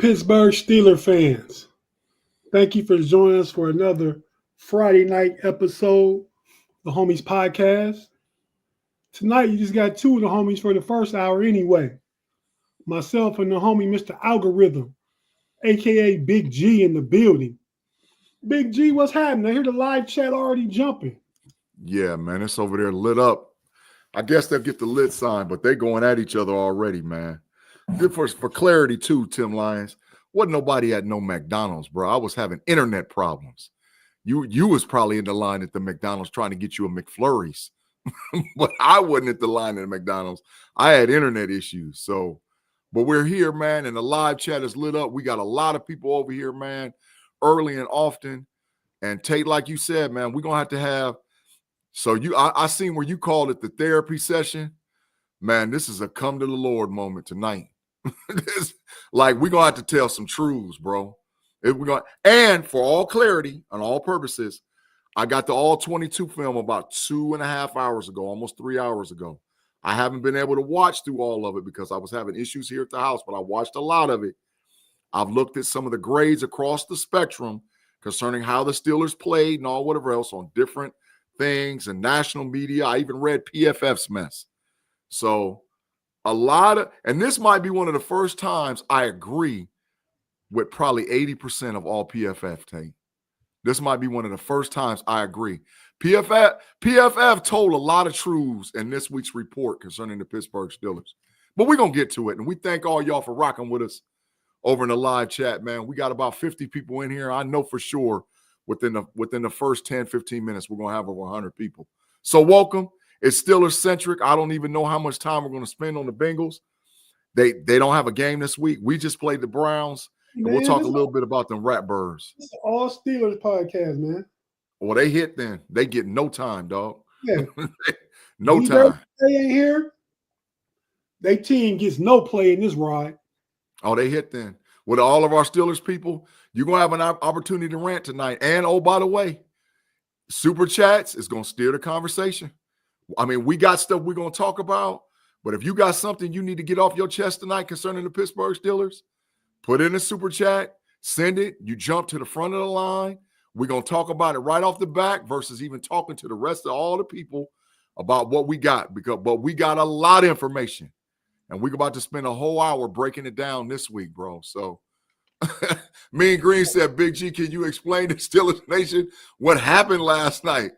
Pittsburgh Steelers fans, thank you for joining us for another Friday night episode of the Homies Podcast. Tonight, you just got two of the homies for the first hour anyway. Myself and the homie, Mr. Algorithm, a.k.a. Big-G in the building. Big-G, what's happening? I hear the live chat already jumping. Yeah, man, it's over there lit up. I guess they'll get the lit sign, but they going at each other already, man. Good for clarity, too, Tim Lyons. Wasn't nobody at no McDonald's, bro. I was having internet problems. You was probably in the line at the McDonald's trying to get you a McFlurry's. But I wasn't at the line at McDonald's. I had internet issues. So, but we're here, man, and the live chat is lit up. We got a lot of people over here, man, early and often. And Tate, like you said, man, we're going to have so I seen where you called it the therapy session. Man, this is a come to the Lord moment tonight. Like, we're going to have to tell some truths, bro. And for all clarity and all purposes, I got the all 22 film about 2.5 hours ago, almost 3 hours ago. I haven't been able to watch through all of it because I was having issues here at the house, but I watched a lot of it. I've looked at some of the grades across the spectrum concerning how the Steelers played and all whatever else on different things and national media. I even read PFF's mess. So and this might be one of the first times I agree with probably 80% of all PFF take. This might be one of the first times I agree. PFF told a lot of truths in this week's report concerning the Pittsburgh Steelers. But we're going to get to it. And we thank all y'all for rocking with us over in the live chat, man. We got about 50 people in here. I know for sure within the first 10, 15 minutes, we're going to have over 100 people. So welcome. It's Steelers-centric. I don't even know how much time we're going to spend on the Bengals. They don't have a game this week. We just played the Browns. And we'll talk a little bit about them Ratbirds. It's all Steelers podcast, man. Well, they hit then. They get no time, dog. Yeah. No time. They ain't here. They team gets no play in this ride. Oh, they hit then. With all of our Steelers people, you're going to have an opportunity to rant tonight. And, oh, by the way, Super Chats is going to steer the conversation. I mean, we got stuff we're going to talk about. But if you got something you need to get off your chest tonight concerning the Pittsburgh Steelers, put in a Super Chat, send it. You jump to the front of the line. We're going to talk about it right off the back versus even talking to the rest of all the people about what we got. But we got a lot of information. And we're about to spend a whole hour breaking it down this week, bro. So, Mean Green said, Big G, can you explain to Steelers Nation what happened last night?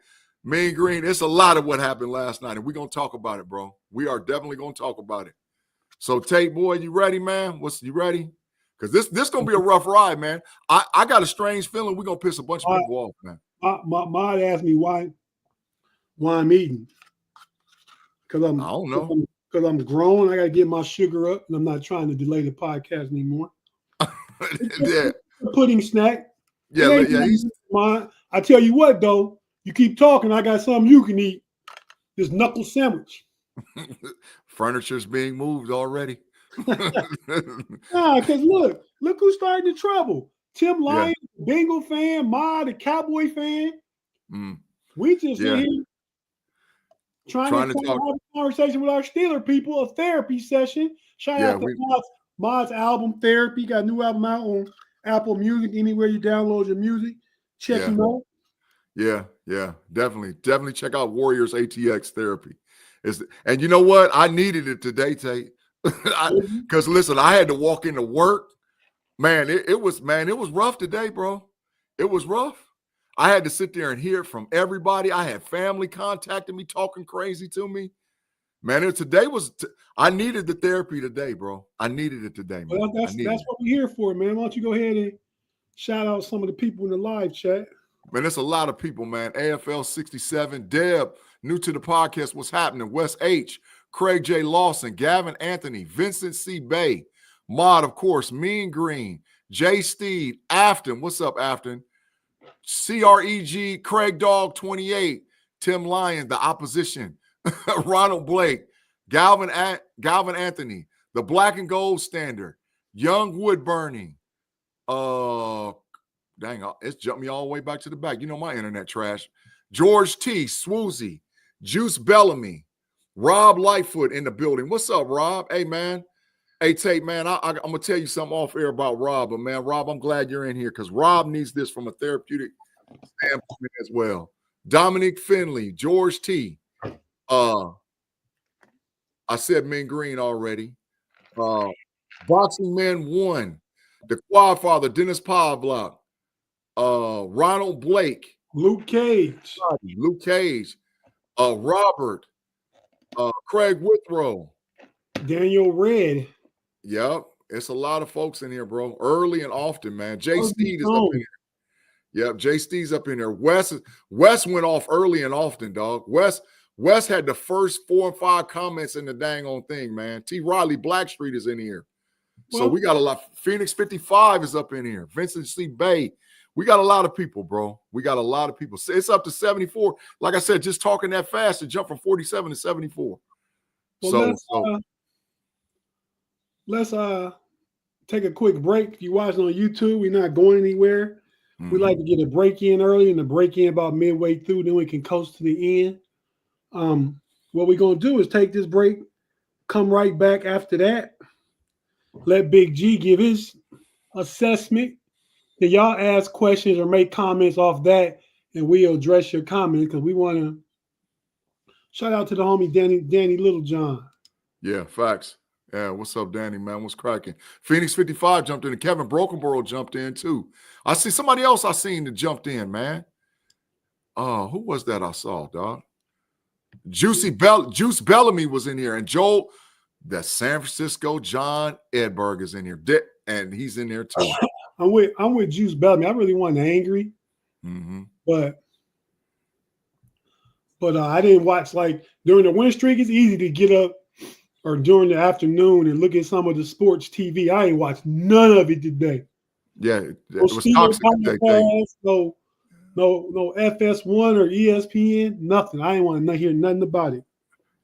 Mean Green, it's a lot of what happened last night, and we're going to talk about it, bro. We are definitely going to talk about it. So, Tate, boy, you ready, man? You ready? Because this going to be a rough ride, man. I got a strange feeling we're going to piss a bunch of people off, man. Mom asked me why I'm eating. Because I don't know. Because I'm grown. I got to get my sugar up, and I'm not trying to delay the podcast anymore. Yeah. Pudding snack. Yeah. I tell you what, though. You keep talking, I got something you can eat. This knuckle sandwich. Furniture's being moved already. Nah, because look who's starting to trouble. Tim Lyons, Bengal fan, Ma, the Cowboy fan. We just in here trying to have a conversation with our Steeler people, a therapy session. Shout out to Mod's album, Therapy. Got a new album out on Apple Music, anywhere you download your music. Check him out. Yeah, definitely check out Warriors ATX Therapy. And you know what? I needed it today, Tate. Because listen, I had to walk into work. Man, it was rough today, bro. It was rough. I had to sit there and hear it from everybody. I had family contacting me, talking crazy to me. Man, I needed the therapy today, bro. I needed it today, man. Well, that's what we're here for, man. Why don't you go ahead and shout out some of the people in the live chat? Man, there's a lot of people, man. AFL 67, Deb, new to the podcast, what's happening? Wes H, Craig J. Lawson, Gavin Anthony, Vincent C. Bay, Mod, of course, Mean Green, J. Steve, Afton, what's up, Afton? CREG, Craig Dog 28, Tim Lyon, the opposition, Ronald Blake, Galvin Anthony, the Black and Gold Standard, Young Wood Burning, dang, it's jumped me all the way back to the back. You know my internet trash. George T. Swoozy, Juice Bellamy, Rob Lightfoot in the building. What's up, Rob? Hey, man. Hey, Tate, man, I'm going to tell you something off air about Rob. But, man, Rob, I'm glad you're in here because Rob needs this from a therapeutic standpoint as well. Dominic Finley, George T. I said Min Green already. Boxing Man 1. The Quad Father, Dennis Pavlak. Ronald Blake. Luke Cage. Robert. Craig Withrow. Daniel Red. Yep. It's a lot of folks in here, bro. Early and often, man. Jay Steed is up in here. Yep, Jay Steed's up in there. Wes went off early and often, dog. Wes had the first 4 and 5 comments in the dang on thing, man. T. Riley Blackstreet is in here. So we got a lot. Phoenix 55 is up in here. Vincent C. Bay. We got a lot of people, bro. We got a lot of people. It's up to 74. Like I said, just talking that fast, it jumped from 47 to 74. Well, let's take a quick break. If you're watching on YouTube, we're not going anywhere. We like to get a break in early and the break in about midway through, then we can coast to the end. What we're going to do is take this break, come right back after that, let Big G give his assessment. Then y'all ask questions or make comments off that, and we'll address your comments because we want to shout out to the homie Danny Littlejohn. Yeah, facts. Yeah, what's up, Danny, man? What's cracking? Phoenix 55 jumped in, and Kevin Brokenborough jumped in, too. I see somebody else I seen that jumped in, man. Who was that I saw, dog? Juice Bellamy was in here, and Joel, the San Francisco John Edberg is in here, and he's in there, too. I'm with Juice Bellamy. I really wasn't angry, but I didn't watch, like, during the win streak, it's easy to get up or during the afternoon and look at some of the sports TV. I ain't watched none of it today. Yeah, it was toxic today. No FS1 or ESPN, nothing. I ain't want to hear nothing about it.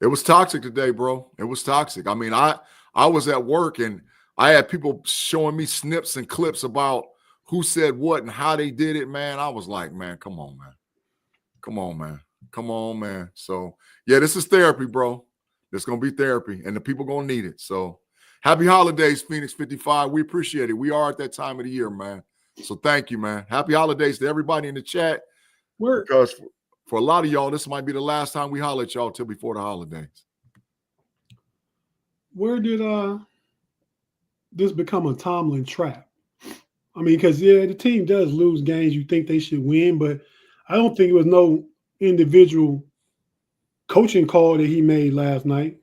It was toxic today, bro. It was toxic. I mean, I was at work and I had people showing me snips and clips about who said what and how they did it, man. I was like, man, come on, man. Come on, man. Come on, man. So, yeah, this is therapy, bro. It's going to be therapy, and the people going to need it. So, happy holidays, Phoenix 55. We appreciate it. We are at that time of the year, man. So, thank you, man. Happy holidays to everybody in the chat. Because for a lot of y'all, this might be the last time we holler at y'all till before the holidays. Where did this become a Tomlin trap? I mean, because, yeah, the team does lose games you think they should win, but I don't think it was no individual coaching call that he made last night.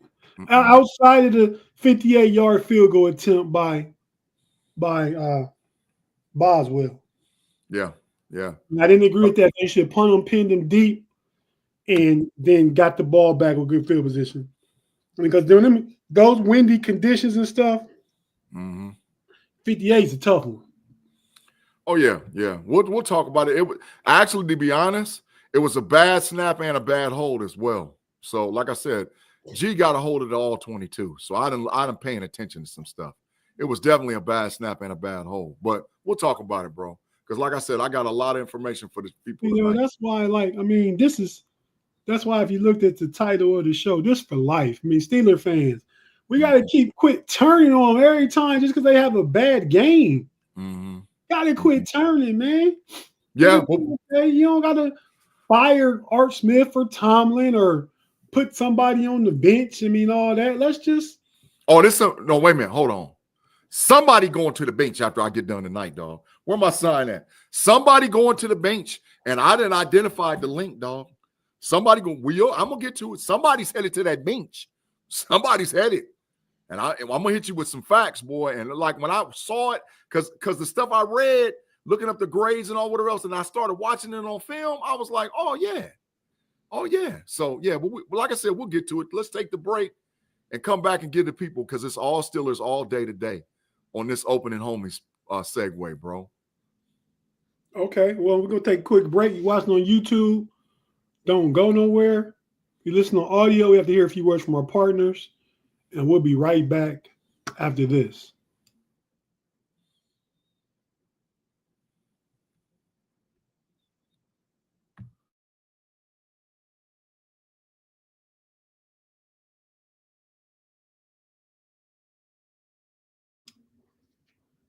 Outside of the 58-yard field goal attempt by Boswell. Yeah. And I didn't agree with that. They should punt him, pinned him deep, and then got the ball back with good field position. Because during those windy conditions and stuff, 58 is a tough one. Oh, yeah. We'll talk about it. Actually, to be honest, it was a bad snap and a bad hold as well. So, like I said, G got a hold of the all 22. So I didn't paying attention to some stuff. It was definitely a bad snap and a bad hold. But we'll talk about it, bro. Because, like I said, I got a lot of information for the people. You know, that's why, that's why if you looked at the title of the show, this for life. I mean, Steeler fans, we got to quit turning on them every time just because they have a bad game. Got to quit turning, man. Yeah. You don't got to fire Art Smith or Tomlin or put somebody on the bench. I mean, all that. Let's just. Oh, no, wait a minute. Hold on. Somebody going to the bench after I get done tonight, dog. Where my sign at? Somebody going to the bench, and I didn't identify the link, dog. Somebody going. I'm gonna get to it. Somebody's headed to that bench. Somebody's headed, and I'm gonna hit you with some facts, boy. And like when I saw it, because the stuff I read, looking up the grades and all whatever else, and I started watching it on film, I was like, oh yeah. So yeah, but like I said, we'll get to it. Let's take the break and come back and give the people, because it's all Steelers all day today on this opening homies segue, bro. Okay, well, we're going to take a quick break. You're watching on YouTube. Don't go nowhere. You listen on audio. We have to hear a few words from our partners, and we'll be right back after this.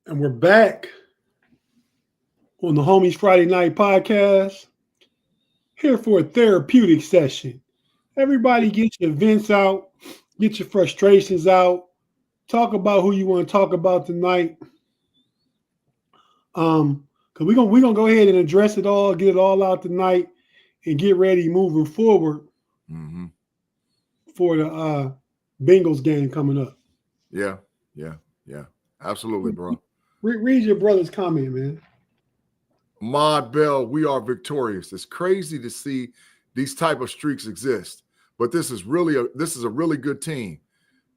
And we're back on the Homies Friday Night Podcast, here for a therapeutic session. Everybody get your vents out, get your frustrations out, talk about who you want to talk about tonight. Because we're gonna go ahead and address it all, get it all out tonight, and get ready moving forward for the Bengals game coming up. Yeah. Absolutely, bro. Read your brother's comment, man. Mod Bell, we are victorious. It's crazy to see these type of streaks exist, but this is a really good team.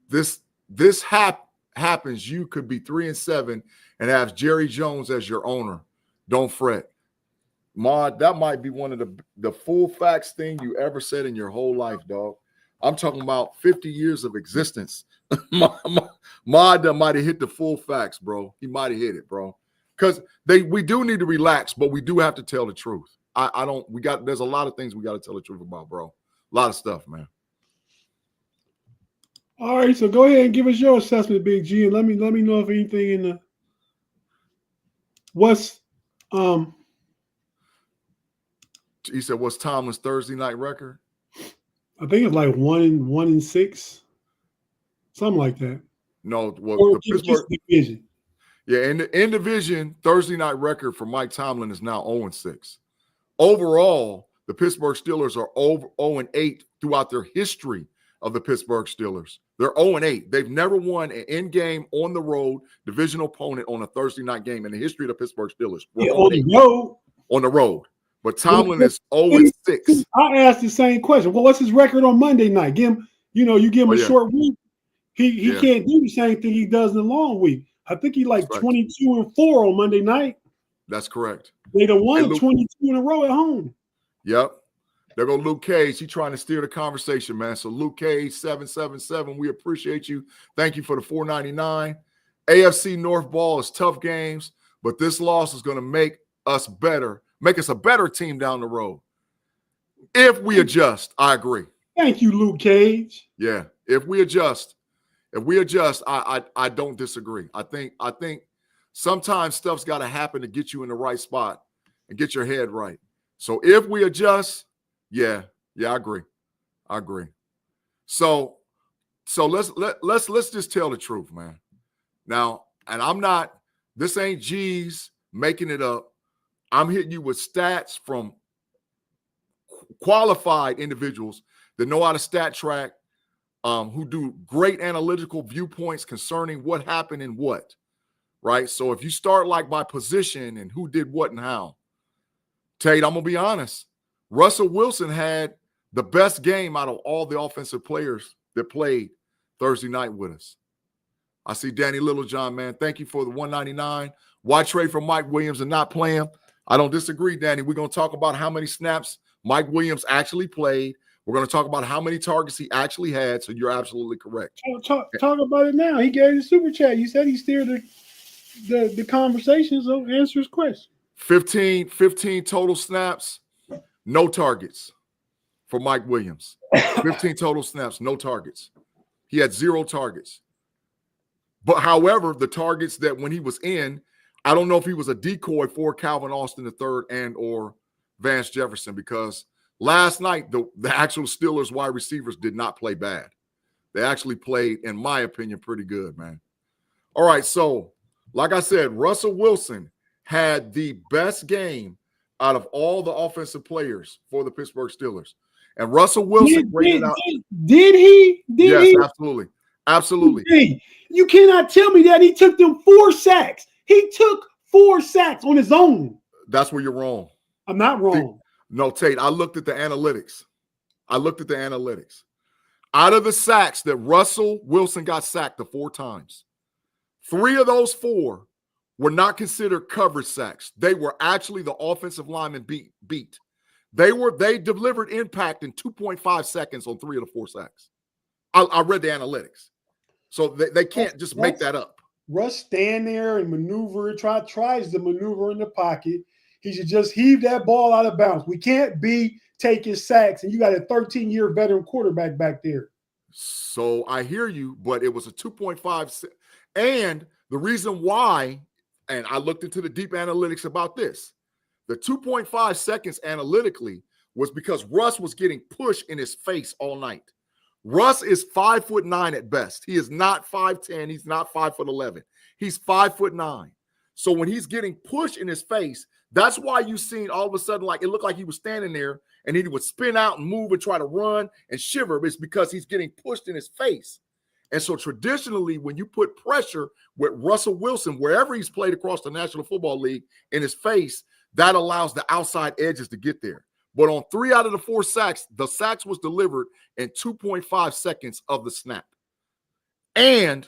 This happens. You could be 3-7 and have Jerry Jones as your owner. Don't fret. Mod, that might be one of the full facts thing you ever said in your whole life, dog. I'm talking about 50 years of existence. Mod might have hit the full facts, bro. He might have hit it, bro. Because we do need to relax, but we do have to tell the truth. There's a lot of things we got to tell the truth about, bro. A lot of stuff, man. All right, so go ahead and give us your assessment, Big G, and let me know if anything in the He said, what's Tomlin's Thursday night record? I think it's like 1-6, something like that. No, well, or the Pittsburgh division. Yeah, in division, Thursday night record for Mike Tomlin is now 0-6. Overall, the Pittsburgh Steelers are 0-8 throughout their history of the Pittsburgh Steelers. They're 0-8. They've never won an in-game, on the road, divisional opponent on a Thursday night game in the history of the Pittsburgh Steelers. On the road. But Tomlin is 0-6. I asked the same question. Well, what's his record on Monday night? You give him a short week. He can't do the same thing he does in the long week. I think he 22-4 on Monday night. That's correct. They done won 22 in a row at home. Yep. There go Luke Cage. He's trying to steer the conversation, man. So Luke Cage 777, we appreciate you. Thank you for the $4.99. AFC North ball is tough games, but this loss is going to make us a better team down the road. If we adjust, I agree. Thank you, Luke Cage. Yeah. If we adjust, I don't disagree. I think sometimes stuff's got to happen to get you in the right spot and get your head right. So if we adjust, yeah, I agree. So let's just tell the truth, man. Now, and this ain't G's making it up. I'm hitting you with stats from qualified individuals that know how to stat track, who do great analytical viewpoints concerning what happened and what, right? So if you start by position and who did what and how, Tate, I'm going to be honest. Russell Wilson had the best game out of all the offensive players that played Thursday night with us. I see Danny Littlejohn, man. Thank you for the $1.99. Why trade for Mike Williams and not play him? I don't disagree, Danny. We're going to talk about how many snaps Mike Williams actually played. We're going to talk about how many targets he actually had, so you're absolutely correct. Talk about it now. He gave the super chat. You said he steered the conversation, so answer his question. 15 total snaps, no targets for Mike Williams. 15 total snaps, no targets. He had 0 targets. But, however, the targets that when he was in, I don't know if he was a decoy for Calvin Austin III and or Vance Jefferson, because last night the actual Steelers wide receivers did not play bad. They actually played, in my opinion, pretty good, man. All right, so like I said, Russell Wilson had the best game out of all the offensive players for the Pittsburgh Steelers. And Russell Wilson Did he? Yes, absolutely. Absolutely. You cannot tell me that he took them 4 sacks. He took 4 sacks on his own. That's where you're wrong. I'm not wrong. No, Tate, I looked at the analytics. Out of the sacks that Russell Wilson got sacked the 4 times, 3 of those 4 were not considered coverage sacks. They were actually the offensive lineman beat. They delivered impact in 2.5 seconds on 3 of the 4 sacks. I read the analytics. So they can't just make that up. Russ stand there and maneuver, tries to maneuver in the pocket. He should just heave that ball out of bounds. We can't be taking sacks, and you got a 13-year veteran quarterback back there. So I hear you, but it was a 2.5. And the reason why and I looked into the deep analytics about this. The 2.5 seconds analytically was because Russ was getting pushed in his face all night. Russ is 5'9" at best. He is not 5'10". He's not 5'11". He's 5'9". So when he's getting pushed in his face, that's why you seen all of a sudden, like it looked like he was standing there and he would spin out and move and try to run and shiver. It's because he's getting pushed in his face. And so traditionally, when you put pressure with Russell Wilson, wherever he's played across the National Football League, in his face, that allows the outside edges to get there. But on 3 out of the 4 sacks, the sacks was delivered in 2.5 seconds of the snap. And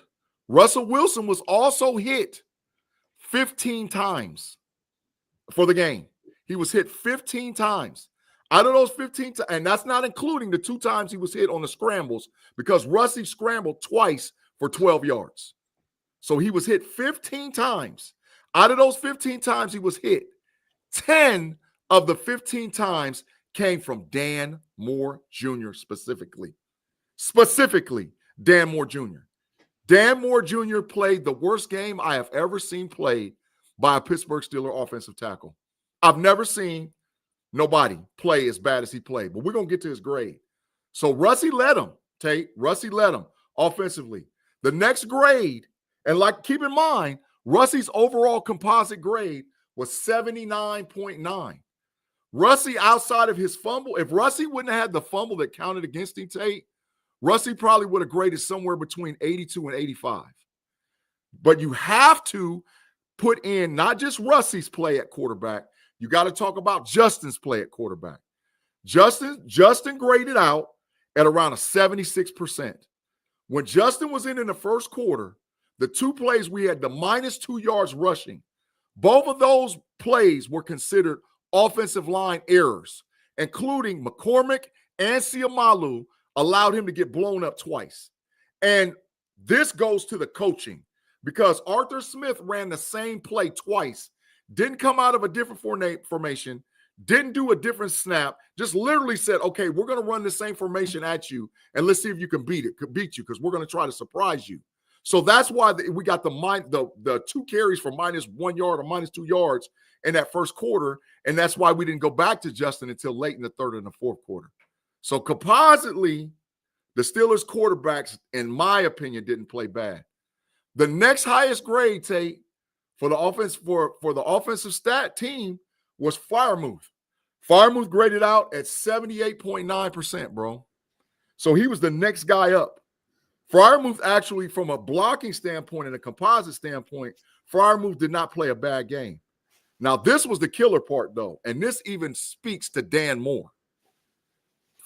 Russell Wilson was also hit 15 times for the game. He was hit 15 times. Out of those 15 times, and that's not including the 2 times he was hit on the scrambles, because Russie scrambled twice for 12 yards. So he was hit 15 times. Out of those 15 times he was hit, 10 of the 15 times came from Dan Moore Jr. specifically. Specifically, Dan Moore Jr. Dan Moore Jr. played the worst game I have ever seen played by a Pittsburgh Steelers offensive tackle. I've never seen nobody play as bad as he played, but we're going to get to his grade. So Russie led him, Tate. Russie led him offensively. The next grade, and like keep in mind, Russie's overall composite grade was 79.9. Russie, outside of his fumble, if Russie wouldn't have had the fumble that counted against him, Tate, Russie probably would have graded somewhere between 82 and 85. But you have to put in not just Russie's play at quarterback. You got to talk about Justin's play at quarterback. Justin graded out at around a 76%. When Justin was in the first quarter, the 2 plays we had the -2 yards rushing. Both of those plays were considered offensive line errors, including McCormick and Siamalu allowed him to get blown up twice. And this goes to the coaching, because Arthur Smith ran the same play twice, didn't come out of a different formation, didn't do a different snap, just literally said, okay, we're going to run the same formation at you, and let's see if you can beat you, because we're going to try to surprise you. So that's why we got the 2 carries for -1 yard or -2 yards in that first quarter, and that's why we didn't go back to Justin until late in the third and the fourth quarter. So compositely, the Steelers quarterbacks, in my opinion, didn't play bad. The next highest grade, Tate, for the offense for the offensive stat team was Freiermuth. Freiermuth graded out at 78.9%, bro. So he was the next guy up. Freiermuth actually, from a blocking standpoint and a composite standpoint, Freiermuth did not play a bad game. Now, this was the killer part, though, and this even speaks to Dan Moore.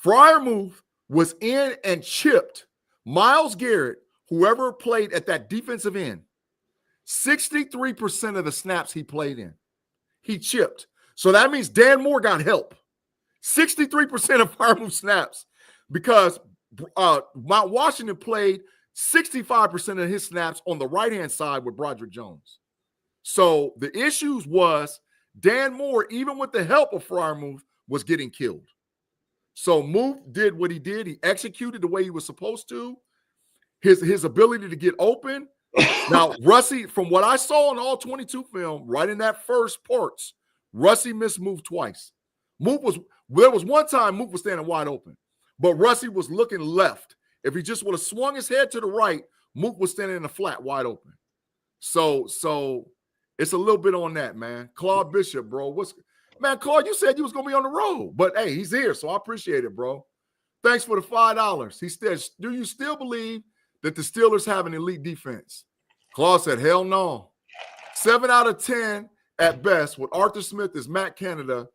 Freiermuth was in and chipped Myles Garrett, whoever played at that defensive end, 63% of the snaps he played in. He chipped. So that means Dan Moore got help. 63% of Freiermuth snaps, because Mount Washington played 65% of his snaps on the right-hand side with Broderick Jones. So the issues was Dan Moore, even with the help of Freiermuth, was getting killed. So Muth did what he did. He executed the way he was supposed to. His ability to get open. Now, Russie, from what I saw in all 22 film, right in that first parts, Russie missed Muth twice. There was one time Muth was standing wide open, but Russie was looking left. If he just would have swung his head to the right, Muth was standing in the flat wide open. So it's a little bit on that, man. Claude Bishop, bro. Man, Claude, you said you was going to be on the road, but hey, he's here, so I appreciate it, bro. Thanks for the $5. He says, do you still believe that the Steelers have an elite defense? Claude said, hell no. 7 out of 10 at best, with Arthur Smith as Matt Canada,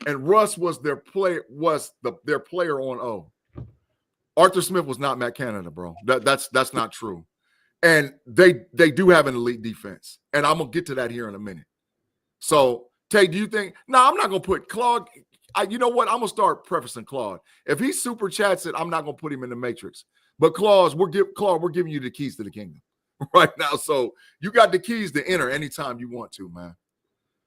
and Russ was their player on O. Arthur Smith was not Matt Canada, bro. That's not true. And they do have an elite defense, and I'm gonna get to that here in a minute. So, Tay, do you think? No, I'm not gonna put Claude. You know what? I'm gonna start prefacing Claude. If he super chats it, I'm not gonna put him in the matrix. But Claude, we're giving you the keys to the kingdom right now. So you got the keys to enter anytime you want to, man.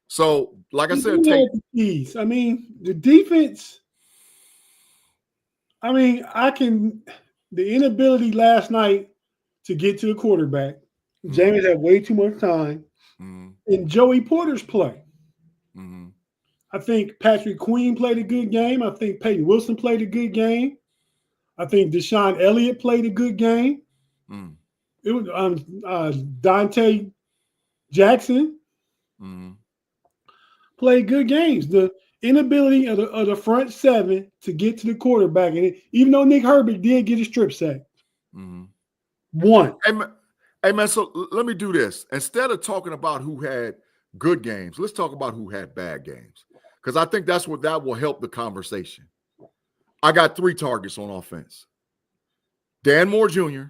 So, like I said, Tay, the keys. I mean, the defense. I mean, the inability last night to get to the quarterback. James had way too much time. in Joey Porter's play. Mm-hmm. I think Patrick Queen played a good game. I think Peyton Wilson played a good game. I think Deshaun Elliott played a good game. It was Dante Jackson played good games. The inability of the front seven to get to the quarterback, and even though Nick Herbert did get a strip sack, one. Hey man, so let me do this. Instead of talking about who had good games, let's talk about who had bad games, because I think that will help the conversation. I got 3 targets on offense. Dan Moore Jr.,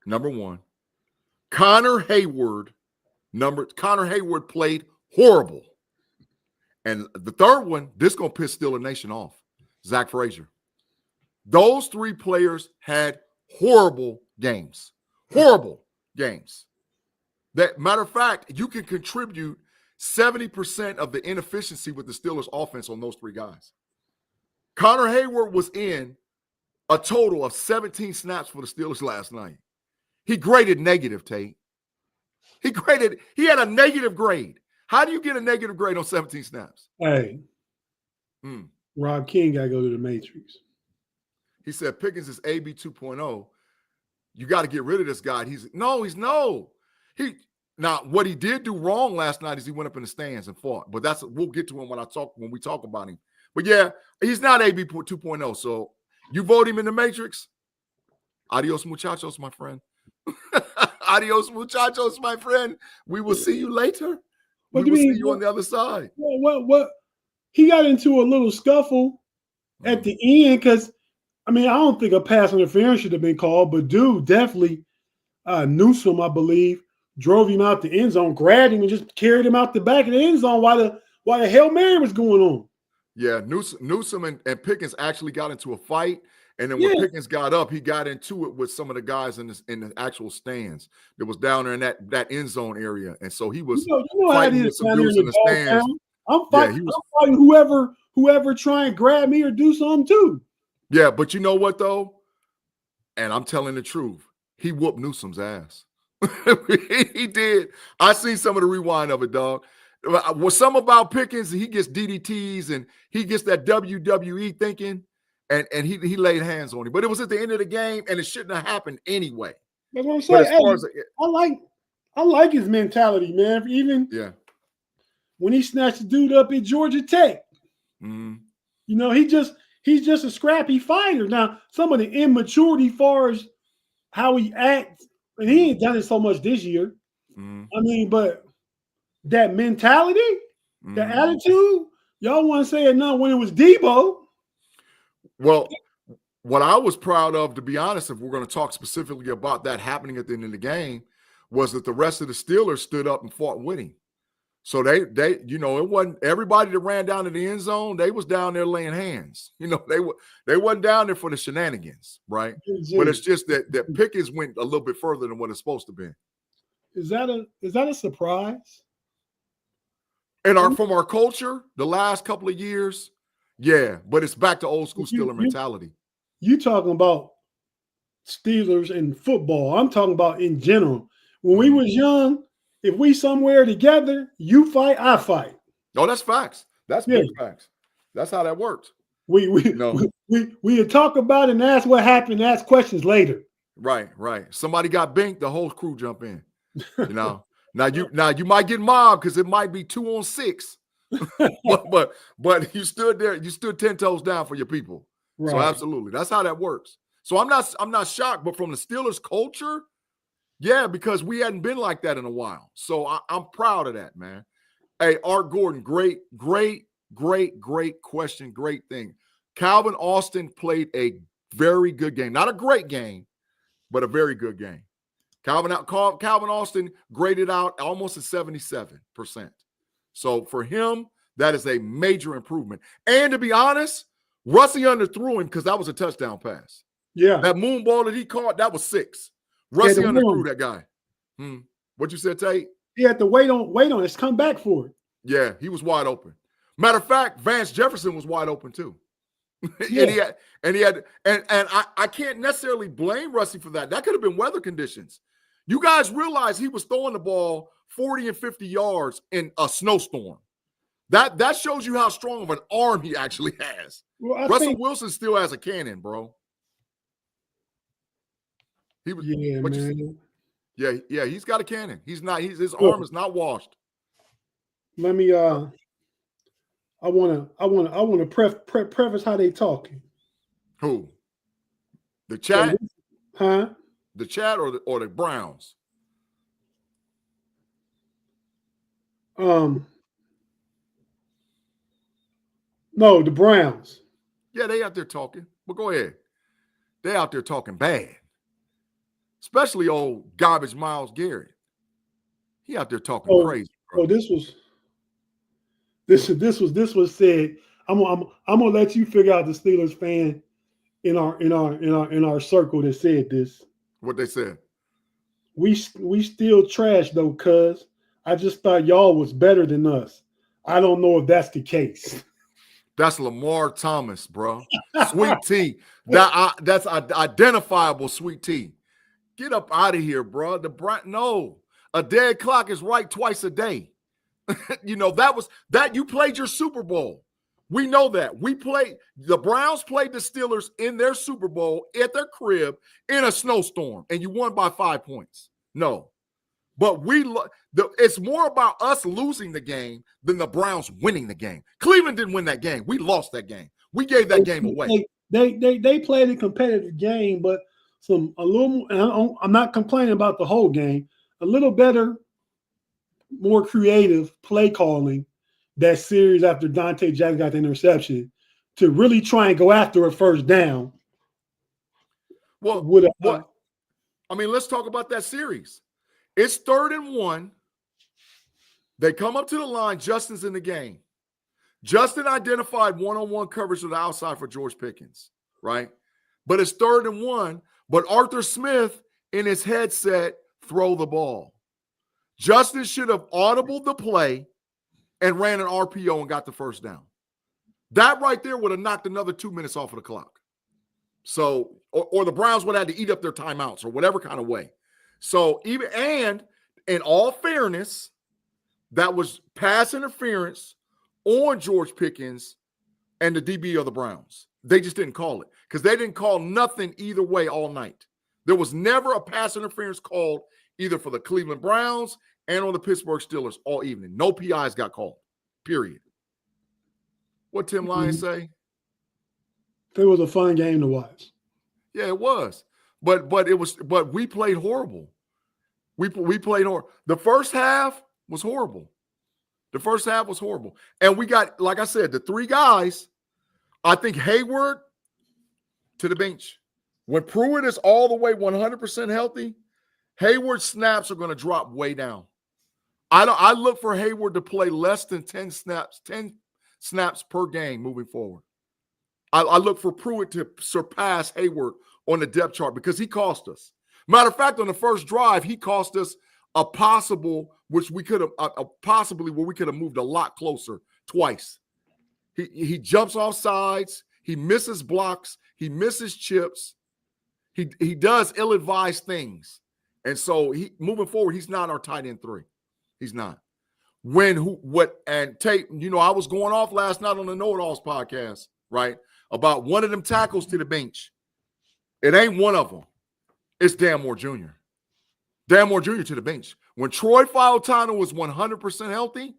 number 1. Connor Hayward played horrible. And the third one, this going to piss Steeler Nation off, Zach Frazier. Those 3 players had horrible games. Horrible games. That matter of fact, you can contribute 70% of the inefficiency with the Steelers offense on those 3 guys. Connor Hayward was in a total of 17 snaps for the Steelers last night. He graded negative, Tate. He had a negative grade. How do you get a negative grade on 17 snaps? Hey, Rob King got to go to the Matrix. He said Pickens is AB 2.0. You got to get rid of this guy. He's no. Now, what he did do wrong last night is he went up in the stands and fought. But we'll get to him when we talk about him. But yeah, he's not AB 2.0. So you vote him in the Matrix. Adios, muchachos, my friend. Adios, muchachos, my friend. We will see you later. We will see you on the other side. What? He got into a little scuffle at the end because, I don't think a pass interference should have been called, but dude definitely Newsome, I believe, drove him out the end zone, grabbed him, and just carried him out the back of the end zone while the Hail Mary was going on. Yeah, Newsome and Pickens actually got into a fight. And then when Pickens got up, he got into it with some of the guys in the actual stands that was down there in that end zone area. And so he was fighting with some dudes in the stands. I'm fighting whoever try and grab me or do something too. Yeah, but you know what though? And I'm telling the truth. He whooped Newsome's ass. He did. I seen some of the rewind of it, dog. Was some about Pickens, he gets DDTs and he gets that WWE thinking. And he laid hands on him. But it was at the end of the game, and it shouldn't have happened anyway. That's what I'm saying. I like his mentality, man. Even when he snatched the dude up at Georgia Tech. He's just a scrappy fighter. Now, some of the immaturity as far as how he acts, and he ain't done it so much this year. But that mentality, the attitude, y'all want to say it now when it was Debo. Well, what I was proud of, to be honest, if we're going to talk specifically about that happening at the end of the game, was that the rest of the Steelers stood up and fought with him. So they it wasn't everybody that ran down to the end zone. They was down there laying hands. They wasn't down there for the shenanigans, right? But it's just that Pickens went a little bit further than what it's supposed to be. Is that a surprise? And from our culture, the last couple of years. Yeah, but it's back to old school Steeler mentality. You talking about Steelers and football. I'm talking about in general. When we was young, if we somewhere together, you fight, I fight. No, that's facts. That's big facts. That's how that works. We talk about it and ask what happened, ask questions later. Right. Somebody got binked, the whole crew jump in. Now you might get mobbed because it might be 2 on 6. but you stood there, you stood 10 toes down for your people. Right. So absolutely, that's how that works. So I'm not shocked, but from the Steelers culture, yeah, because we hadn't been like that in a while. So I'm proud of that, man. Hey, Art Gordon, great question, great thing. Calvin Austin played a very good game, not a great game, but a very good game. Calvin Austin graded out almost at 77%. So for him, that is a major improvement. And to be honest, Russie underthrew him because that was a touchdown pass. Yeah. That moon ball that he caught, that was 6. Russie underthrew that guy. What you said, Tate? He had to wait on it. It's come back for it. Yeah, he was wide open. Matter of fact, Vance Jefferson was wide open too. Yeah. and I can't necessarily blame Russie for that. That could have been weather conditions. You guys realize he was throwing the ball 40 and 50 yards in a snowstorm. That shows you how strong of an arm he actually has. Well, Russell Wilson still has a cannon, bro. Man. Yeah, he's got a cannon. His arm is not washed. Let me I wanna preface how they talking. Who? The chat? Huh? The chat or the Browns? No, the Browns. Yeah, they out there talking. But go ahead. They out there talking bad. Especially old garbage Myles Garrett. He out there talking crazy, bro. Oh, this was said. I'm gonna let you figure out the Steelers fan in our circle that said this. What they said? We still trash though, cuz I just thought y'all was better than us. I don't know if that's the case. That's Lamar Thomas, bro. Sweet T. That's identifiable, Sweet T. Get up out of here, bro. No, a dead clock is right twice a day. You know, you played your Super Bowl. We know that. The Browns played the Steelers in their Super Bowl at their crib in a snowstorm, and you won by 5 points. No. But it's more about us losing the game than the Browns winning the game. Cleveland didn't win that game. We lost that game. We gave that game away. They played a competitive game, but I'm not complaining about the whole game. A little better, more creative play calling that series after Dante Jackson got the interception to really try and go after a first down. Well, I mean, let's talk about that series. It's 3rd and 1. They come up to the line. Justin's in the game. Justin identified one-on-one coverage to the outside for George Pickens, right? But it's 3rd and 1. But Arthur Smith in his headset throw the ball. Justin should have audibled the play and ran an RPO and got the first down. That right there would have knocked another 2 minutes off of the clock. So, or the Browns would have had to eat up their timeouts or whatever kind of way. So in all fairness, that was pass interference on George Pickens and the DB of the Browns. They just didn't call it because they didn't call nothing either way all night. There was never a pass interference called either for the Cleveland Browns and on the Pittsburgh Steelers all evening. No PIs got called, period. What Tim Lyons say? It was a fun game to watch. Yeah, it was. But we played horrible. We played horrible. The first half was horrible. And we got, like I said, the 3 guys. I think Hayward to the bench. When Pruitt is all the way 100% healthy, Hayward's snaps are going to drop way down. I look for Hayward to play less than 10 snaps per game moving forward. I look for Pruitt to surpass Hayward on the depth chart because he cost us. Matter of fact, on the first drive, he cost us a possible, which we could have possibly where we could have moved a lot closer twice. He jumps off sides, he misses blocks, he misses chips, he does ill-advised things, and so moving forward, he's not our tight end 3. He's not. And Tate, you know, I was going off last night on the Know It Alls podcast, right, about one of them tackles to the bench. It ain't one of them. It's Dan Moore Jr. Dan Moore Jr. to the bench. When Troy Fautano was 100% healthy,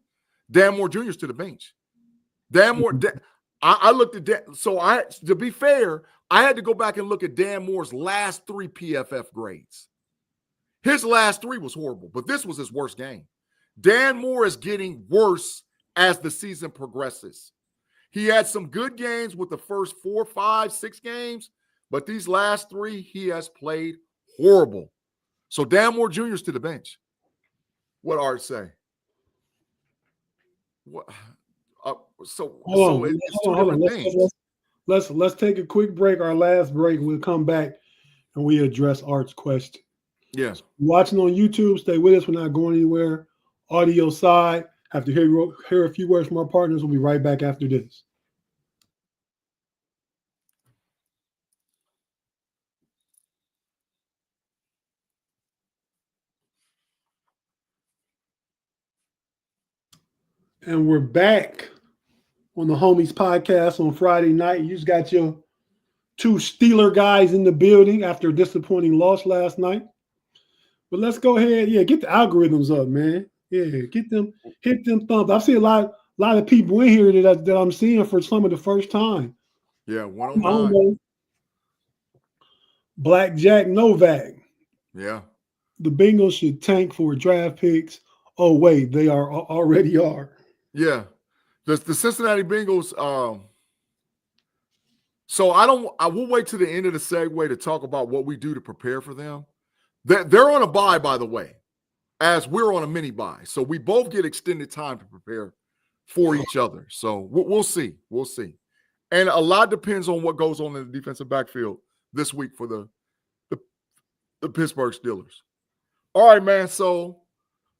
Dan Moore Jr. is to the bench. Dan Moore, I looked at Dan. So to be fair, I had to go back and look at Dan Moore's last 3 PFF grades. His last 3 was horrible, but this was his worst game. Dan Moore is getting worse as the season progresses. He had some good games with the first 4, 5, 6 games, but these last 3, he has played horrible. So Dan Moore Jr. is to the bench. What Art say? What? It's two different things. Let's take a quick break, our last break. We'll come back and we address Art's question. Yes. Watching on YouTube, stay with us. We're not going anywhere. Audio side, have to hear a few words from our partners. We'll be right back after this. And we're back on the Homies podcast on Friday night. You just got your two Steeler guys in the building after a disappointing loss last night. But let's go ahead. Yeah, get the algorithms up, man. Yeah, hit them thumbs. I've seen a lot of people in here that I'm seeing for some of the first time. Yeah, 109. Blackjack Novak. Yeah. The Bengals should tank for draft picks. Oh, wait, they already are. Yeah. The Cincinnati Bengals, so I will wait to the end of the segue to talk about what we do to prepare for them. They're on a bye, by the way, as we're on a mini bye. So we both get extended time to prepare for each other. So we'll see. We'll see. And a lot depends on what goes on in the defensive backfield this week for the Pittsburgh Steelers. All right, man. So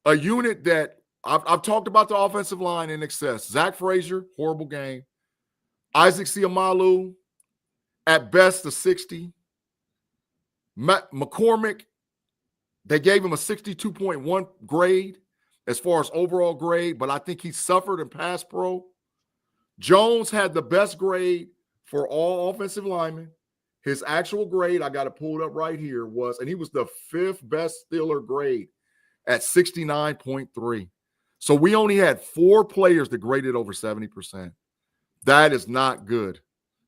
a unit that I've talked about the offensive line in excess. Zach Frazier, horrible game. Isaac Seumalo, at best a 60. McCormick, they gave him a 62.1 grade as far as overall grade, but I think he suffered in pass pro. Jones had the best grade for all offensive linemen. His actual grade, I got to pull it up right here, and he was the 5th best Steeler grade at 69.3. So we only had 4 players that graded over 70%. That is not good.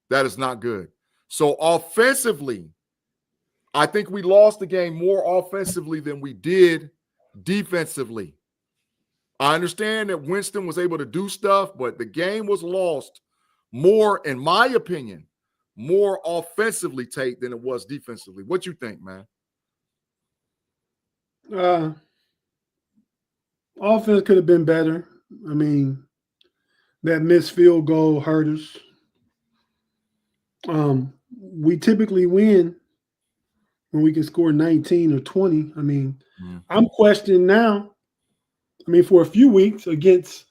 That is not good. So offensively, I think we lost the game more offensively than we did defensively. I understand that Winston was able to do stuff, but the game was lost more, in my opinion, more offensively, Tate, than it was defensively. What you think, man? Offense could have been better. I mean, that missed field goal hurt us. We typically win when we can score 19 or 20. I mean, I'm questioning now. I mean, for a few weeks against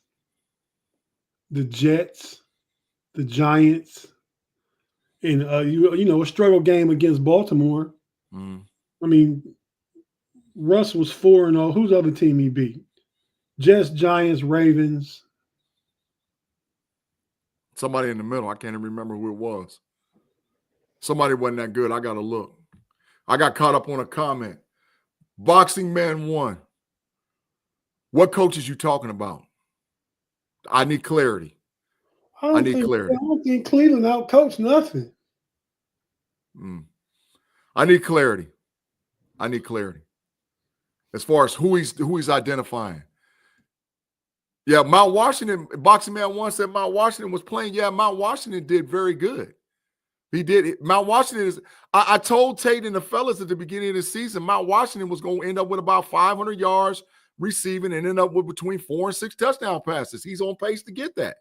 the Jets, the Giants, and a struggle game against Baltimore. I mean, Russ was 4-0. Who's the other team he beat? Jets, Giants, Ravens. Somebody in the middle. I can't even remember who it was. Somebody wasn't that good. I got to look. I got caught up on a comment. Boxing Man 1. What coaches you talking about? I need clarity. I need clarity. I don't think Cleveland outcoached nothing. I need clarity. I need clarity. As far as who he's identifying. Yeah, Mount Washington, Boxing Man 1 said Mount Washington was playing. Yeah, Mount Washington did very good. He did. Mount Washington is, I told Tate and the fellas at the beginning of the season, Mount Washington was going to end up with about 500 yards receiving and end up with between 4 and 6 touchdown passes. He's on pace to get that.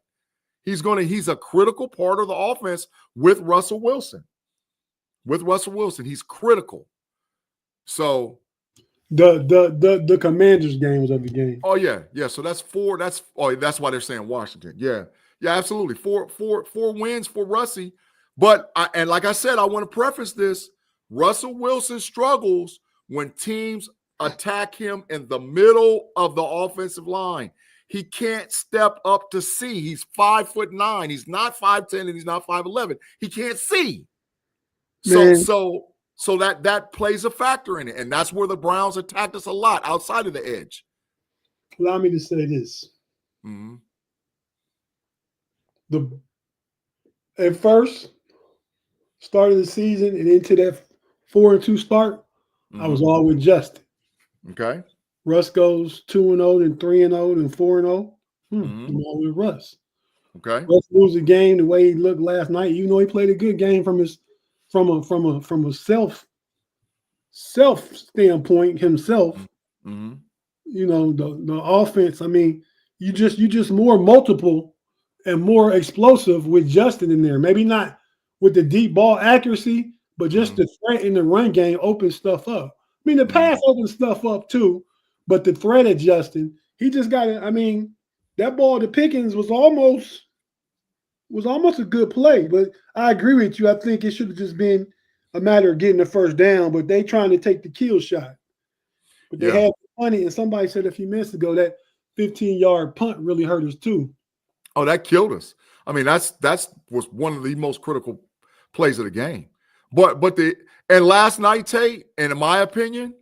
He's a critical part of the offense with Russell Wilson. He's critical. So the Commanders game was of the game. Oh yeah. So that's 4. That's why they're saying Washington. Yeah, absolutely. 4 wins for Russie. But like I said, I want to preface this. Russell Wilson struggles when teams attack him in the middle of the offensive line. He can't step up to see. He's 5'9". He's not 5'10", and he's not 5'11". He can't see. So that plays a factor in it, and that's where the Browns attacked us a lot outside of the edge. Allow me to say this. At first, start of the season and into that 4-2 start, I was all with Justin. Okay. Russ goes 2-0, then 3-0, then 4-0. I'm all with Russ. Okay. Russ lose the game the way he looked last night. You know, he played a good game from a self standpoint himself. You know, the offense. I mean, you just more multiple and more explosive with Justin in there. Maybe not with the deep ball accuracy, but just the threat in the run game opens stuff up. I mean, the pass opens stuff up too, but the threat of Justin, he just got it. I mean, that ball to Pickens was almost a good play, but I agree with you. I think it should have just been a matter of getting the first down, but they trying to take the kill shot. But they had money, and somebody said a few minutes ago that 15-yard punt really hurt us too. Oh, that killed us. I mean, that's was one of the most critical plays of the game. But last night, Tate, and in my opinion,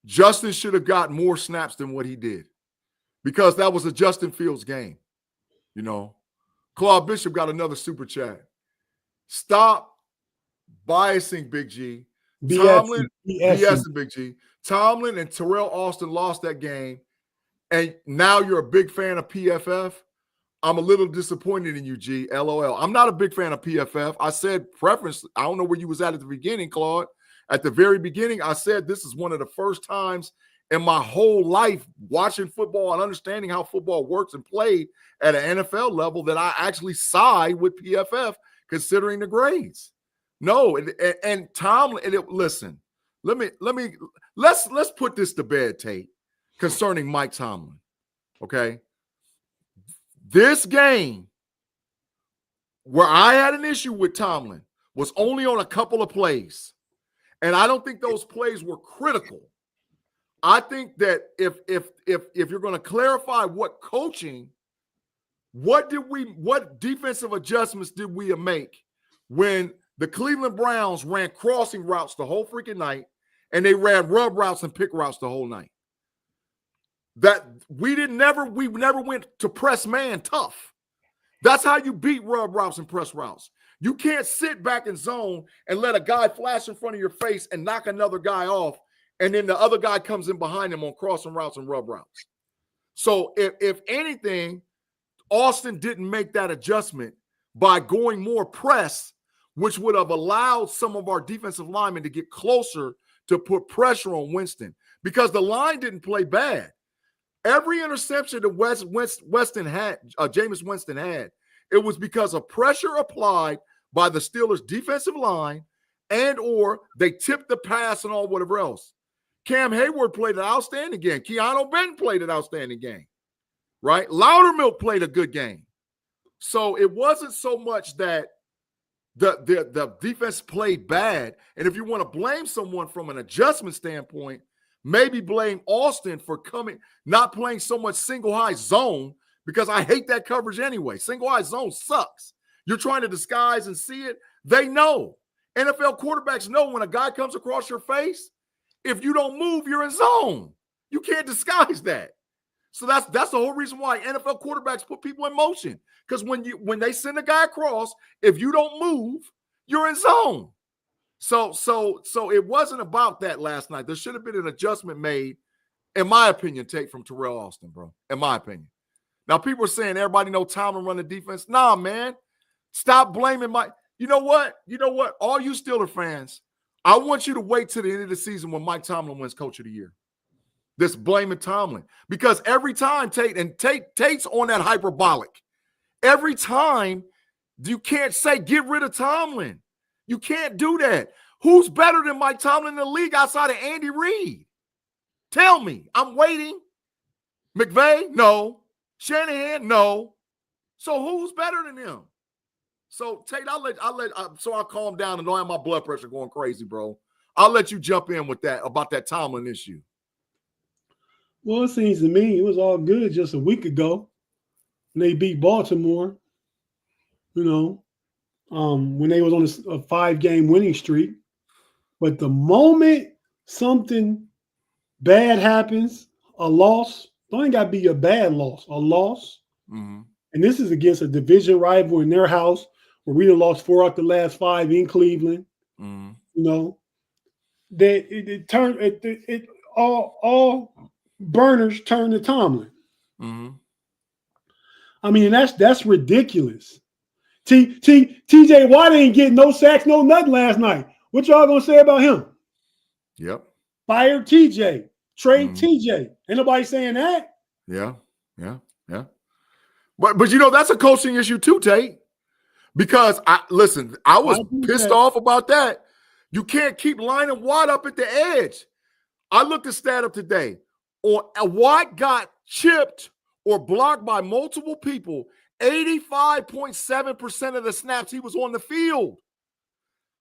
Justin should have got more snaps than what he did, because that was a Justin Fields game. You know, Claude Bishop got another super chat. Stop biasing Big G. Tomlin, BS and Big G. Tomlin and Terrell Austin lost that game, and now you're a big fan of PFF. I'm a little disappointed in you, G. LOL. I'm not a big fan of PFF. I said preference. I don't know where you was at the beginning, Claude. At the very beginning, I said this is one of the first times in my whole life watching football and understanding how football works and played at an NFL level that I actually side with PFF considering the grades. No, and Tomlin, listen, let's put this to bed, Tate, concerning Mike Tomlin. Okay. This game where I had an issue with Tomlin was only on a couple of plays. And I don't think those plays were critical. I think that if you're going to clarify what coaching, what defensive adjustments did we make when the Cleveland Browns ran crossing routes the whole freaking night and they ran rub routes and pick routes the whole night? That we never went to press man tough. That's how you beat rub routes and press routes. You can't sit back in zone and let a guy flash in front of your face and knock another guy off, and then the other guy comes in behind him on crossing routes and rub routes. So if anything, Austin didn't make that adjustment by going more press, which would have allowed some of our defensive linemen to get closer to put pressure on Winston, because the line didn't play bad. Every interception that Jameis Winston had, it was because of pressure applied by the Steelers' defensive line, and or they tipped the pass and all whatever else. Cam Hayward played an outstanding game. Keanu Benton played an outstanding game, right? Loudermilk played a good game. So it wasn't so much that the defense played bad. And if you want to blame someone from an adjustment standpoint, maybe blame Austin for not playing so much single high zone, because I hate that coverage anyway. Single high zone sucks. You're trying to disguise and see it. They know. NFL quarterbacks know when a guy comes across your face, if you don't move, you're in zone. You can't disguise that. So that's the whole reason why NFL quarterbacks put people in motion. Because when they send a guy across, if you don't move, you're in zone. So it wasn't about that last night. There should have been an adjustment made, in my opinion, from Terrell Austin, bro. In my opinion. Now, people are saying everybody know Tomlin run the defense. Nah, man. Stop blaming Mike. You know what? All you Steeler fans, I want you to wait till the end of the season when Mike Tomlin wins Coach of the Year. This blaming Tomlin. Because every time Tate's on that hyperbolic. Every time you can't say get rid of Tomlin. You can't do that. Who's better than Mike Tomlin in the league outside of Andy Reid? Tell me. I'm waiting. McVay? No. Shanahan? No. So who's better than him? So Tate, I'll calm down and don't have my blood pressure going crazy, bro. I'll let you jump in with that about that Tomlin issue. Well, it seems to me it was all good just a week ago when they beat Baltimore. When they was on a 5-game winning streak. But the moment something bad happens, a loss, don't even got to be a bad loss, a loss. Mm-hmm. And this is against a division rival in their house where we lost 4 out the last 5 in Cleveland. Mm-hmm. That all burners turn to Tomlin. Mm-hmm. I mean, that's ridiculous. TJ Watt ain't getting no sacks, no nothing last night. What y'all gonna say about him? Yep. Fire TJ. Trade TJ. Ain't nobody saying that. Yeah. But that's a coaching issue too, Tate. Because I was pissed off about that. You can't keep lining Watt up at the edge. I looked at stat up today. Watt got chipped or blocked by multiple people 85.7% of the snaps he was on the field.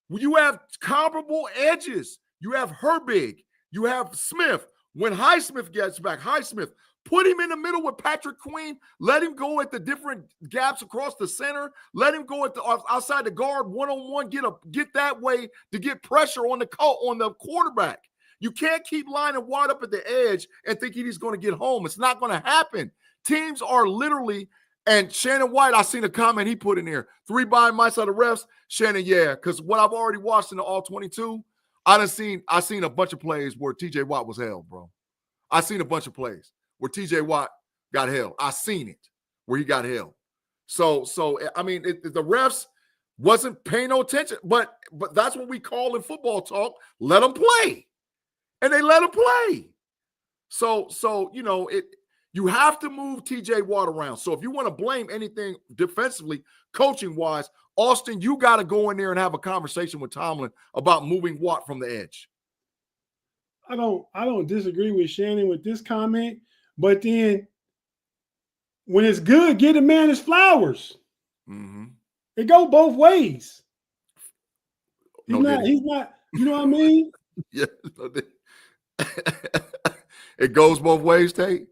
You have comparable edges. You have Herbig. You have Smith. When Highsmith gets back, Highsmith, Put him in the middle with Patrick Queen. Let him go at the different gaps across the center. Let him go at the outside the guard one-on-one. Get that way to get pressure on the quarterback. You can't keep lining wide up at the edge and thinking he's going to get home. It's not going to happen. Teams are literally, and Shannon White, I seen a comment he put in there. 3 by my side of refs. Shannon, yeah, because what I've already watched in the all 22, I seen a bunch of plays where TJ Watt was held, bro. I seen a bunch of plays where TJ Watt got held. I seen it where he got held. So I mean, the refs wasn't paying no attention, but that's what we call in football talk. Let them play. And they let him play. So you have to move TJ Watt around. So if you want to blame anything defensively, coaching-wise, Austin, you got to go in there and have a conversation with Tomlin about moving Watt from the edge. I don't disagree with Shannon with this comment, but then when it's good, give the man his flowers. Mm-hmm. It go both ways. He's not, you know what I mean? Yeah. It goes both ways, Tate.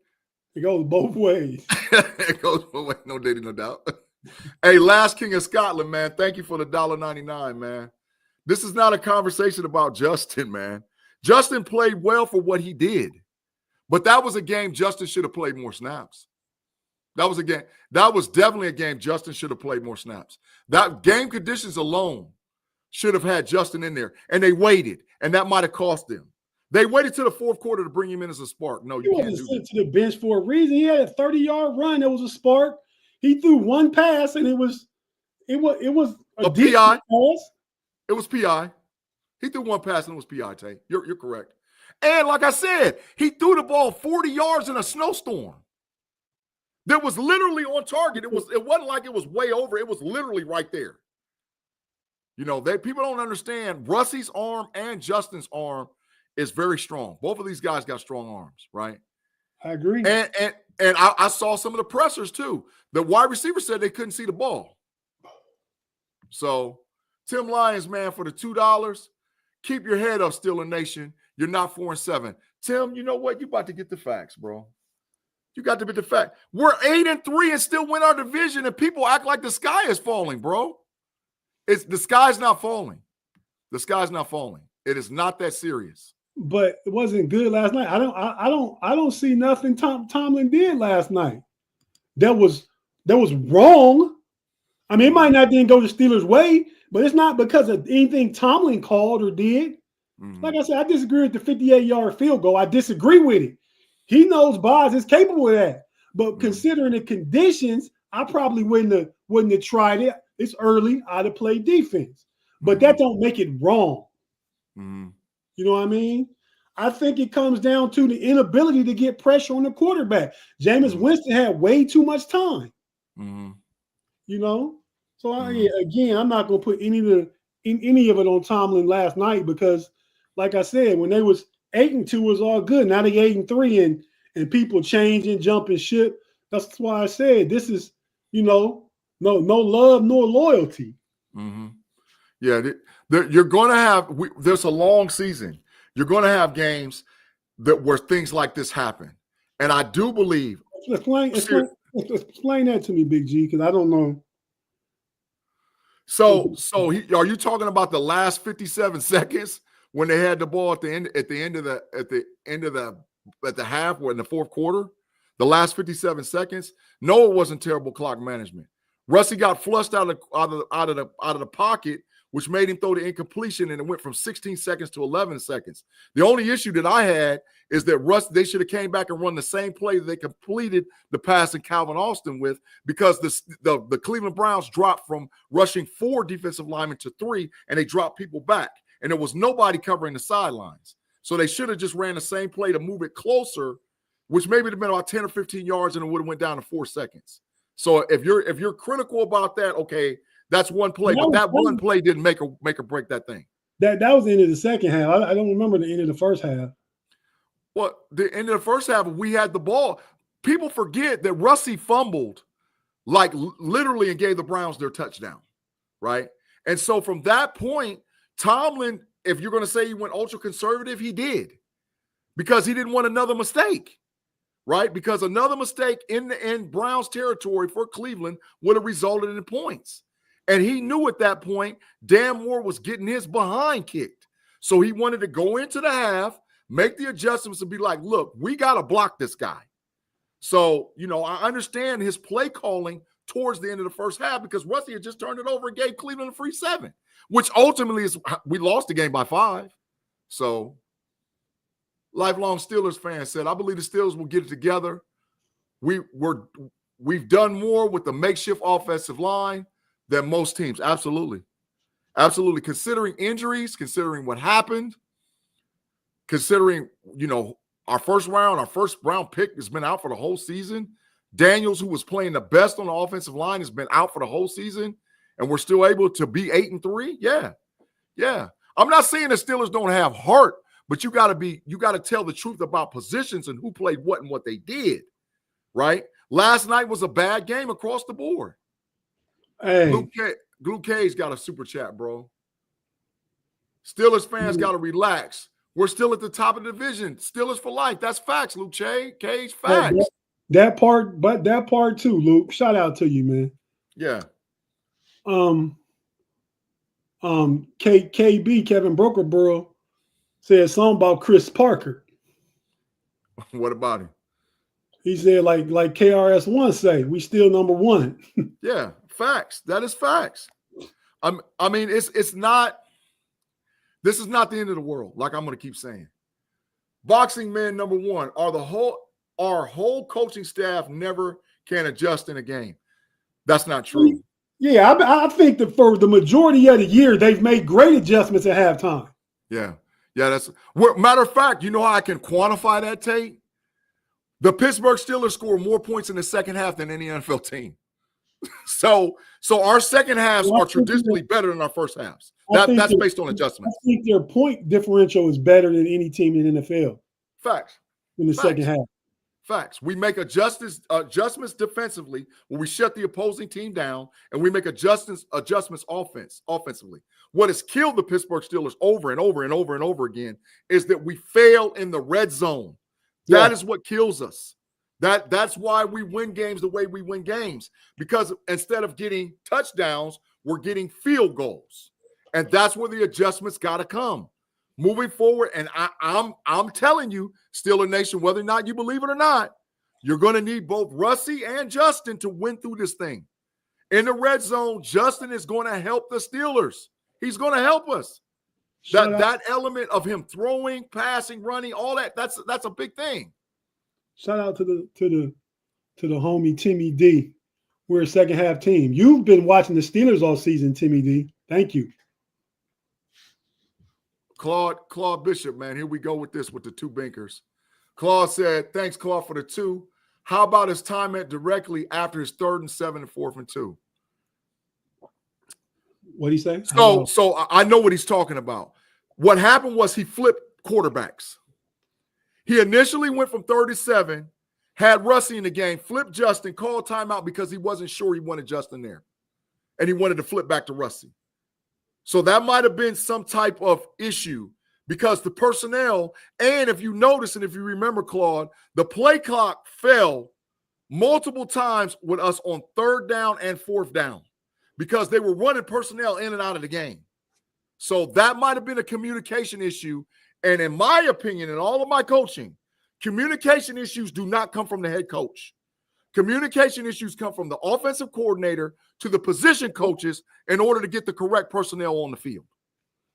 It goes both ways. It goes both ways. No diddy, no doubt. Hey, Last King of Scotland, man. Thank you for the $1.99, man. This is not a conversation about Justin, man. Justin played well for what he did. But that was a game Justin should have played more snaps. That was definitely a game Justin should have played more snaps. That game conditions alone should have had Justin in there. And they waited, and that might have cost them. They waited till the fourth quarter to bring him in as a spark. No, you can't do that. He wasn't sent to the bench for a reason. He had a 30-yard run. That was a spark. He threw one pass, and it was a PI. Pass. It was PI. He threw one pass, and it was PI, Tate. You're correct. And like I said, he threw the ball 40 yards in a snowstorm. That was literally on target. It wasn't like it was way over. It was literally right there. You know, people don't understand Russie's arm and Justin's arm is very strong. Both of these guys got strong arms, right? I agree. And I saw some of the pressers too. The wide receiver said they couldn't see the ball. So, Tim Lyons, man, for the $2, keep your head up, Steeler Nation. You're not 4-7. Tim, you know what? You about to get the facts, bro. You got to get the fact. We're 8-3 and still win our division, and people act like the sky is falling, bro. The sky's not falling. The sky's not falling. It is not that serious. But it wasn't good last night. I don't see nothing Tomlin did last night that was wrong. I mean, it might not didn't go the Steelers' way, but it's not because of anything Tomlin called or did. Mm-hmm. Like I said, I disagree with the 58-yard field goal. I disagree with it. He knows Boz is capable of that. But considering the conditions, I probably wouldn't have tried it. It's early. I'd have played defense. But that don't make it wrong. Mm-hmm. You know what I mean? I think it comes down to the inability to get pressure on the quarterback. Jameis Winston had way too much time. Mm-hmm. You know? So, again, I'm not going to put any of it on Tomlin last night because, like I said, when they was 8-2, it was all good. Now they 8-3 and people changing, jumping ship. That's why I said this is, no love nor loyalty. Mm-hmm. Yeah, you're going to have – there's a long season. You're going to have games where things like this happen. And I do believe – Explain that to me, Big G, because I don't know. So are you talking about the last 57 seconds when they had the ball at the half or in the fourth quarter? The last 57 seconds? No, it wasn't terrible clock management. Russie got flushed out of the pocket, which made him throw the incompletion, and it went from 16 seconds to 11 seconds. The only issue that I had is that they should have came back and run the same play that they completed the pass in Calvin Austin with, because the Cleveland Browns dropped from rushing 4 defensive linemen to 3, and they dropped people back, and there was nobody covering the sidelines. So they should have just ran the same play to move it closer, which maybe would have been about 10 or 15 yards, and it would have went down to 4 seconds. So if you're critical about that, okay, that's one play, but that one play didn't make or break that thing. That was the end of the second half. I don't remember the end of the first half. Well, the end of the first half, we had the ball. People forget that Russie fumbled, like literally, and gave the Browns their touchdown, right? And so from that point, Tomlin, if you're going to say he went ultra conservative, he did, because he didn't want another mistake, right? Because another mistake in Browns territory for Cleveland would have resulted in points. And he knew at that point Dan Moore was getting his behind kicked. So he wanted to go into the half, make the adjustments, and be like, look, we got to block this guy. So, I understand his play calling towards the end of the first half because Rusty had just turned it over and gave Cleveland a free 7, which ultimately we lost the game by 5. So, lifelong Steelers fan said, I believe the Steelers will get it together. We've done more with the makeshift offensive line than most teams. Absolutely. Absolutely. Considering injuries, considering what happened, considering, our first round pick has been out for the whole season. Daniels, who was playing the best on the offensive line, has been out for the whole season, and we're still able to be 8-3. Yeah. I'm not saying the Steelers don't have heart, but you got to tell the truth about positions and who played what and what they did, right? Last night was a bad game across the board. Hey, Luke Cage got a super chat, bro. Steelers fans got to relax. We're still at the top of the division. Steelers for life. That's facts, Luke Cage. Facts. That part too, Luke. Shout out to you, man. Yeah. KB Kevin Brokerborough said something about Chris Parker. What about him? He said, like KRS-One say, we still number 1. Yeah, facts. That is facts. I mean, it's not. This is not the end of the world. Like I'm going to keep saying, boxing man number 1 our whole coaching staff never can adjust in a game. That's not true. Yeah, I think that for the majority of the year, they've made great adjustments at halftime. Yeah. That's matter of fact. You know how I can quantify that, Tate? The Pittsburgh Steelers score more points in the second half than any NFL team. So our second halves are traditionally better than our first halves. That's based on adjustments. I think their point differential is better than any team in the NFL. Facts. In the second half. Facts. We make adjustments defensively when we shut the opposing team down, and we make adjustments offensively. What has killed the Pittsburgh Steelers over and over and over and over again is that we fail in the red zone. That is what kills us. That's why we win games the way we win games, because instead of getting touchdowns, we're getting field goals. And that's where the adjustments got to come. Moving forward, and I'm telling you, Steeler Nation, whether or not you believe it or not, you're going to need both Rusty and Justin to win through this thing. In the red zone, Justin is going to help the Steelers. He's going to help us. That element of him throwing, passing, running, all that's a big thing. Shout out to the homie Timmy D. We're a second half team. You've been watching the Steelers all season, Timmy D. Thank you. Claude Bishop, man, here we go with this with the 2 binkers. Claude said, thanks, Claude, for the 2. How about his time at directly after his 3rd and 7 and 4th and 2? What'd he say? So I know what he's talking about. What happened was he flipped quarterbacks. He initially went from 3rd to 7, had Rusty in the game, flipped Justin, called timeout because he wasn't sure he wanted Justin there. And he wanted to flip back to Rusty. So that might have been some type of issue because the personnel, and if you notice and if you remember, Claude, the play clock fell multiple times with us on 3rd down and 4th down because they were running personnel in and out of the game. So that might have been a communication issue. And in my opinion, in all of my coaching, communication issues do not come from the head coach. Communication issues come from the offensive coordinator to the position coaches in order to get the correct personnel on the field.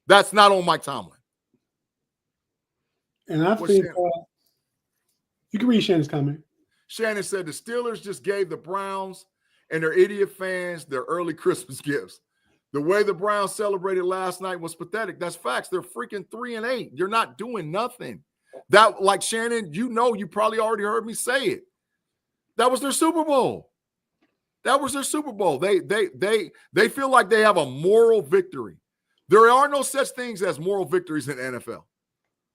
That's not on Mike Tomlin. And I think you can read Shannon's comment. Shannon said the Steelers just gave the Browns and their idiot fans their early Christmas gifts. The way the Browns celebrated last night was pathetic. That's facts. They're freaking 3-8. You're not doing nothing. That, like Shannon, you probably already heard me say it. That was their Super Bowl. That was their Super Bowl. They feel like they have a moral victory. There are no such things as moral victories in the NFL.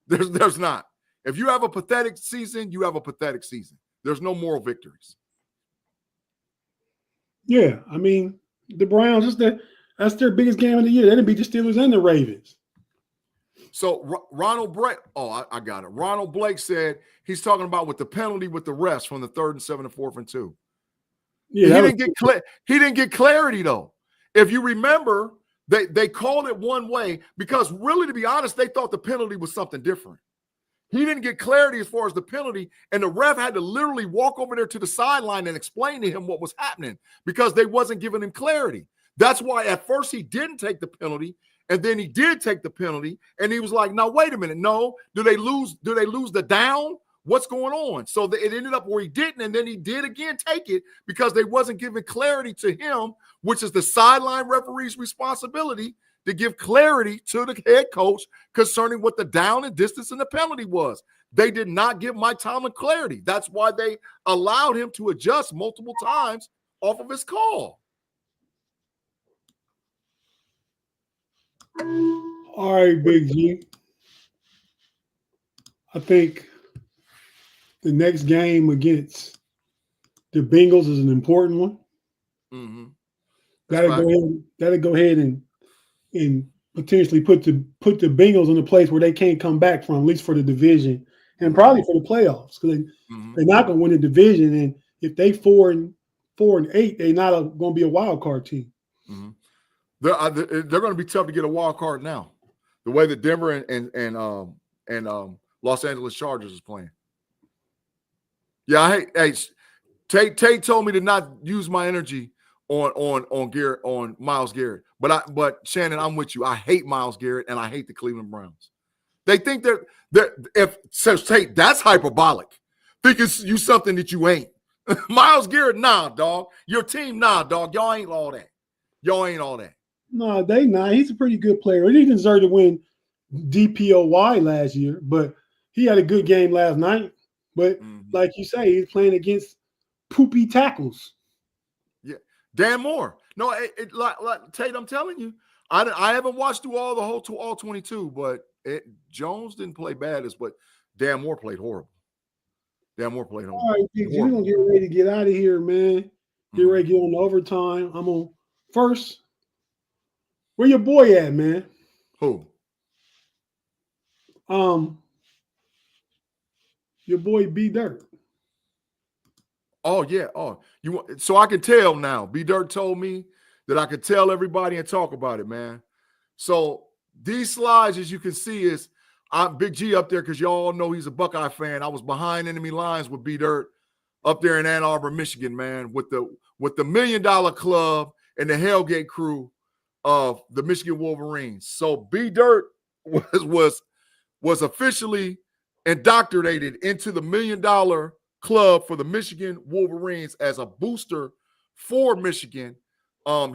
There's not. If you have a pathetic season, you have a pathetic season. There's no moral victories. Yeah, I mean, the Browns, that's their biggest game of the year. They didn't beat the Steelers and the Ravens. So Ronald Blake, I got it. Ronald Blake said he's talking about with the penalty with the refs from the 3rd and 7 and 4th and 2. Yeah, he didn't get clarity though. If you remember, they called it one way because really, to be honest, they thought the penalty was something different. He didn't get clarity as far as the penalty, and the ref had to literally walk over there to the sideline and explain to him what was happening because they wasn't giving him clarity. That's why at first he didn't take the penalty, and then he did take the penalty, and he was like, "Now wait a minute, no, do they lose the down? What's going on?" So it ended up where he didn't, and then he did again take it because they wasn't giving clarity to him, which is the sideline referee's responsibility to give clarity to the head coach concerning what the down and distance and the penalty was. They did not give Mike Tomlin clarity. That's why they allowed him to adjust multiple times off of his call. All right, Big G. I think the next game against the Bengals is an important one. Mm-hmm. That'll go ahead and potentially put the Bengals in a place where they can't come back from, at least for the division and probably for the playoffs, because they're not going to win the division. And if they 4-8, they're not going to be a wild card team. Mm-hmm. They're going to be tough to get a wild card now. The way that Denver and Los Angeles Chargers is playing. Yeah, Tate told me to not use my energy on Myles Garrett. But Shannon, I'm with you. I hate Myles Garrett and I hate the Cleveland Browns. They think if says Tate, that's hyperbolic. Thinking you something that you ain't. Myles Garrett, nah, dog. Your team, nah, dog. Y'all ain't all that. No, they not. He's a pretty good player. He didn't deserve to win DPOY last year, but he had a good game last night. But like you say, he's playing against poopy tackles. Yeah, Dan Moore. No, like Tate, I'm telling you, I haven't watched through all 22, but Jones didn't play bad, but Dan Moore played horrible. All right, we're gonna get ready to get out of here, man. Get ready to get on the overtime. I'm on first. Where your boy at, man? Who? Your boy B Dirt. Oh yeah. Oh, so I can tell now. B Dirt told me that I could tell everybody and talk about it, man. So these slides, as you can see, is I'm Big G up there because y'all know he's a Buckeye fan. I was behind enemy lines with B Dirt up there in Ann Arbor, Michigan, man, with the $1 Million Club and the Hellgate crew of the Michigan Wolverines. So B Dirt was officially indoctrinated into the $1 Million Club for the Michigan Wolverines as a booster for Michigan.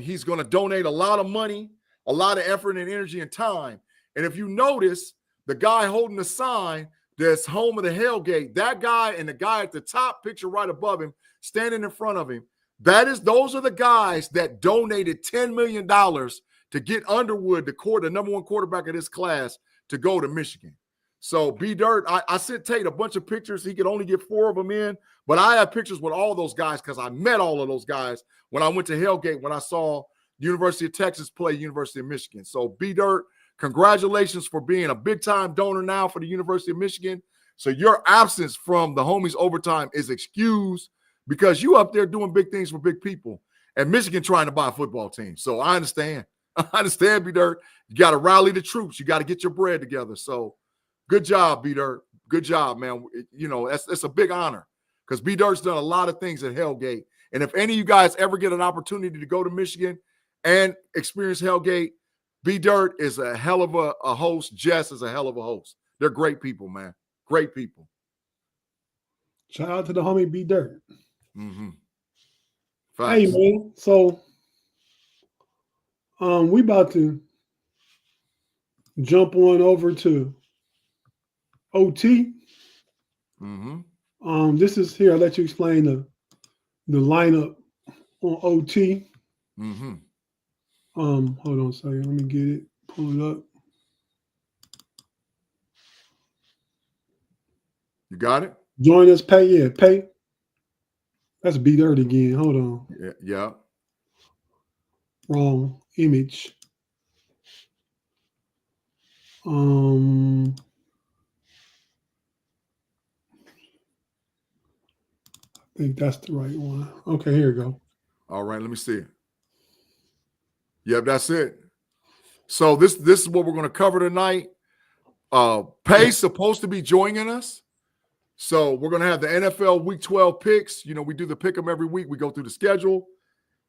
He's going to donate a lot of money, a lot of effort and energy and time. And if you notice, the guy holding the sign that's home of the Hellgate, that guy and the guy at the top picture right above him, standing in front of him, those are the guys that donated $10 million to get Underwood, the number one quarterback of this class, to go to Michigan. So B Dirt, I sent Tate a bunch of pictures. He could only get 4 of them in, but I have pictures with all those guys because I met all of those guys when I went to Hellgate when I saw University of Texas play University of Michigan. So B Dirt, congratulations for being a big-time donor now for the University of Michigan. So your absence from the homies overtime is excused because you up there doing big things for big people and Michigan trying to buy a football team. So I understand. B Dirt. You got to rally the troops. You got to get your bread together. So good job, B Dirt. Good job, man. You know, that's a big honor because B Dirt's done a lot of things at Hellgate. And if any of you guys ever get an opportunity to go to Michigan and experience Hellgate, B Dirt is a hell of a host. Jess is a hell of a host. They're great people, man. Great people. Shout out to the homie B Dirt. Mm-hmm. Hey, man. So we about to jump on over to OT. Mm-hmm. This is here. I'll let you explain the lineup on OT. Mm-hmm. Hold on a second. Let me get it. Pull it up. You got it? Join us, Pay. Yeah, Pay. That's B Dirt again. Hold on. Yeah. Wrong image. I think that's the right one. Okay, here we go. All right, let me see it. Yep, that's it. So this is what we're going to cover tonight. Pace supposed to be joining us. So we're going to have the NFL Week 12 picks. You know, we do the pick 'em every week. We go through the schedule.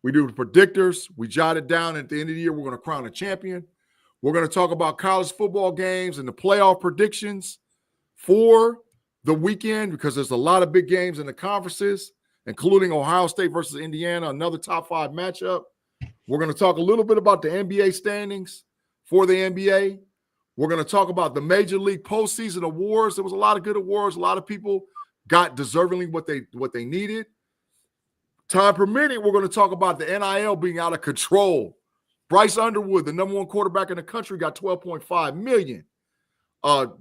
We do the predictors. We jot it down. At the end of the year, we're going to crown a champion. We're going to talk about college football games and the playoff predictions for the weekend because there's a lot of big games in the conferences, including Ohio State versus Indiana, another top 5 matchup. We're going to talk a little bit about the NBA standings for the NBA. We're going to talk about the Major League postseason awards. There was a lot of good awards. A lot of people got deservingly what they needed. Time permitting, we're going to talk about the NIL being out of control. Bryce Underwood, the number 1 quarterback in the country, got $12.5 million.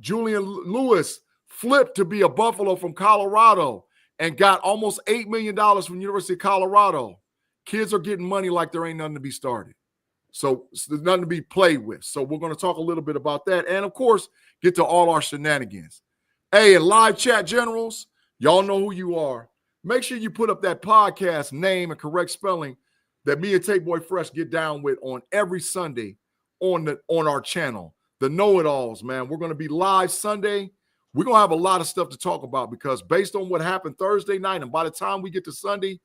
Julian Lewis flipped to be a Buffalo from Colorado and got almost $8 million from University of Colorado. Kids are getting money like there ain't nothing to be started. So there's nothing to be played with. So we're going to talk a little bit about that. And, of course, get to all our shenanigans. Hey, and live chat generals, y'all know who you are. Make sure you put up that podcast name and correct spelling that me and Tate Boy Fresh get down with on every Sunday on our channel. The know-it-alls, man. We're going to be live Sunday. We're going to have a lot of stuff to talk about because based on what happened Thursday night and by the time we get to Sunday,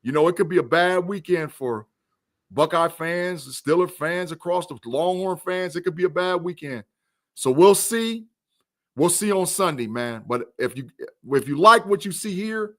you know, it could be a bad weekend for Buckeye fans, Steeler fans across the Longhorn fans. It could be a bad weekend. So we'll see. We'll see on Sunday, man. But if you like what you see here,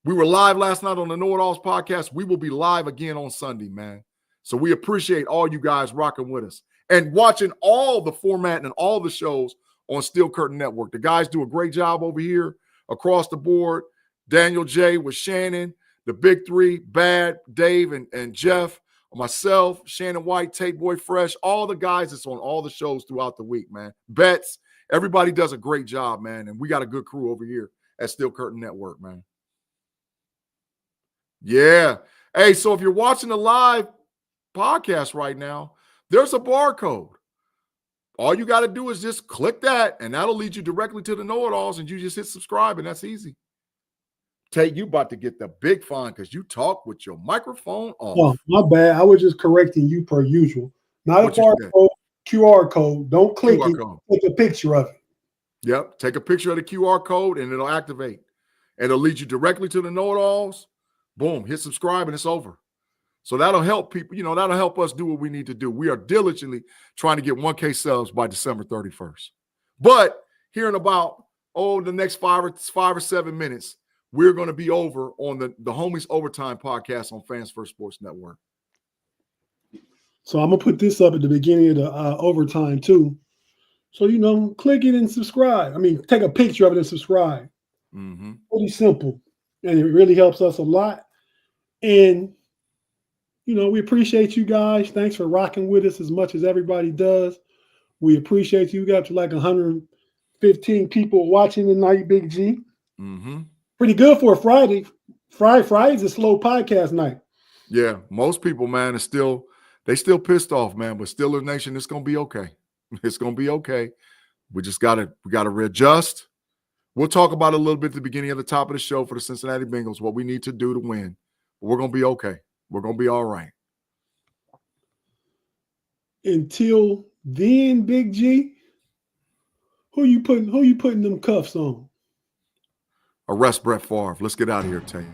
we were live last night on the Know-It-Alls podcast. We will be live again on Sunday, man. So we appreciate all you guys rocking with us and watching all the format and all the shows on Steel Curtain Network. The guys do a great job over here across the board. Daniel J. with Shannon, the big three, Bad, Dave, and Jeff, myself, Shannon White, Tate Boy Fresh, all the guys that's on all the shows throughout the week, man. Betts, everybody does a great job, man. And we got a good crew over here at Steel Curtain Network, man. Yeah. Hey, so if you're watching the live podcast right now, there's a barcode. All you got to do is just click that, and that'll lead you directly to the know-it-alls, and you just hit subscribe, and that's easy. Tate, you about to get the big fine because you talk with your microphone off. Oh, my bad. I was just correcting you per usual. Not a barcode, QR code. Don't click it. Take a picture of it. Yep. Take a picture of the QR code, and it'll activate. And it'll lead you directly to the know-it-alls. Boom. Hit subscribe, and it's over. So that'll help people. You know, that'll help us do what we need to do. We are diligently trying to get 1K subs by December 31st. But here in about, the next 5 or 7 minutes, we're going to be over on the Homies Overtime podcast on Fans First Sports Network. So I'm going to put this up at the beginning of the overtime too. So, you know, click it and subscribe. I mean, take a picture of it and subscribe. Mm-hmm. Pretty simple. And it really helps us a lot. And, you know, we appreciate you guys. Thanks for rocking with us as much as everybody does. We appreciate you. We got to like 115 people watching tonight, Big G. Mm-hmm. Pretty good for a Friday. Friday's a slow podcast night. Yeah, most people, man, they still pissed off, man. But Steelers Nation, it's gonna be okay. It's gonna be okay. We gotta readjust. We'll talk about it a little bit at the beginning of the top of the show for the Cincinnati Bengals, what we need to do to win. But we're gonna be okay. We're gonna be all right. Until then, Big G, who you putting them cuffs on? Arrest Brett Favre. Let's get out of here, Tate.